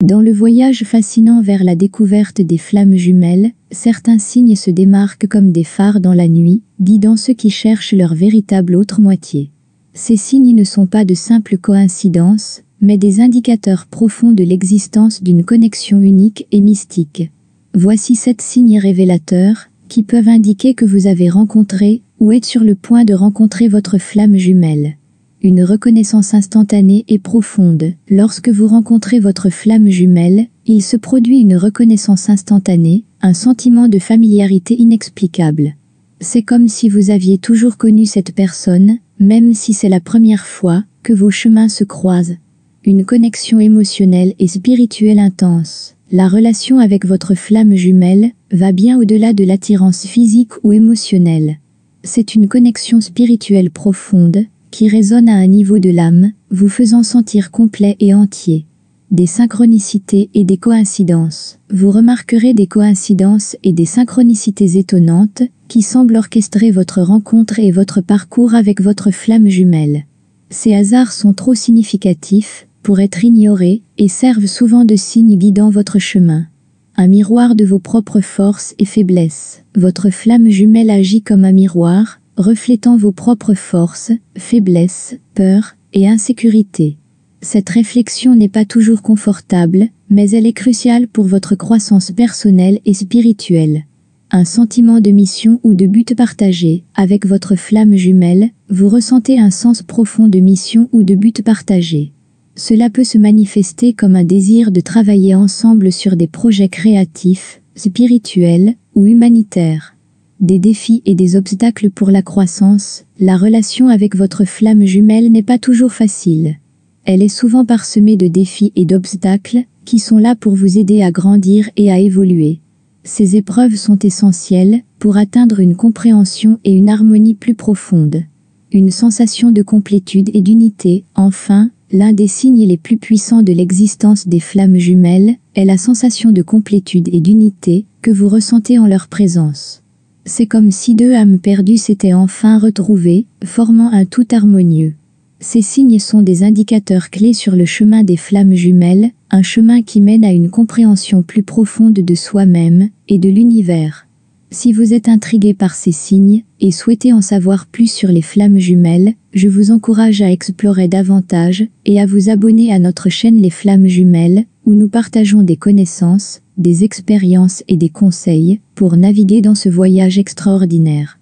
Dans le voyage fascinant vers la découverte des flammes jumelles, certains signes se démarquent comme des phares dans la nuit, guidant ceux qui cherchent leur véritable autre moitié. Ces signes ne sont pas de simples coïncidences, mais des indicateurs profonds de l'existence d'une connexion unique et mystique. Voici 7 signes révélateurs, qui peuvent indiquer que vous avez rencontré, ou êtes sur le point de rencontrer votre flamme jumelle. Une reconnaissance instantanée et profonde. Lorsque vous rencontrez votre flamme jumelle, il se produit une reconnaissance instantanée, un sentiment de familiarité inexplicable. C'est comme si vous aviez toujours connu cette personne, même si c'est la première fois que vos chemins se croisent. Une connexion émotionnelle et spirituelle intense. La relation avec votre flamme jumelle va bien au-delà de l'attirance physique ou émotionnelle. C'est une connexion spirituelle profonde, qui résonne à un niveau de l'âme, vous faisant sentir complet et entier. Des synchronicités et des coïncidences. Vous remarquerez des coïncidences et des synchronicités étonnantes, qui semblent orchestrer votre rencontre et votre parcours avec votre flamme jumelle. Ces hasards sont trop significatifs pour être ignorés et servent souvent de signes guidant votre chemin. Un miroir de vos propres forces et faiblesses. Votre flamme jumelle agit comme un miroir, reflétant vos propres forces, faiblesses, peurs et insécurité. Cette réflexion n'est pas toujours confortable, mais elle est cruciale pour votre croissance personnelle et spirituelle. Un sentiment de mission ou de but partagé. Avec votre flamme jumelle, vous ressentez un sens profond de mission ou de but partagé. Cela peut se manifester comme un désir de travailler ensemble sur des projets créatifs, spirituels ou humanitaires. Des défis et des obstacles pour la croissance. La relation avec votre flamme jumelle n'est pas toujours facile. Elle est souvent parsemée de défis et d'obstacles qui sont là pour vous aider à grandir et à évoluer. Ces épreuves sont essentielles pour atteindre une compréhension et une harmonie plus profonde. Une sensation de complétude et d'unité. Enfin, l'un des signes les plus puissants de l'existence des flammes jumelles est la sensation de complétude et d'unité que vous ressentez en leur présence. C'est comme si 2 âmes perdues s'étaient enfin retrouvées, formant un tout harmonieux. Ces signes sont des indicateurs clés sur le chemin des flammes jumelles, un chemin qui mène à une compréhension plus profonde de soi-même et de l'univers. Si vous êtes intrigué par ces signes et souhaitez en savoir plus sur les flammes jumelles, je vous encourage à explorer davantage et à vous abonner à notre chaîne Les Flammes Jumelles, où nous partageons des connaissances, des expériences et des conseils pour naviguer dans ce voyage extraordinaire.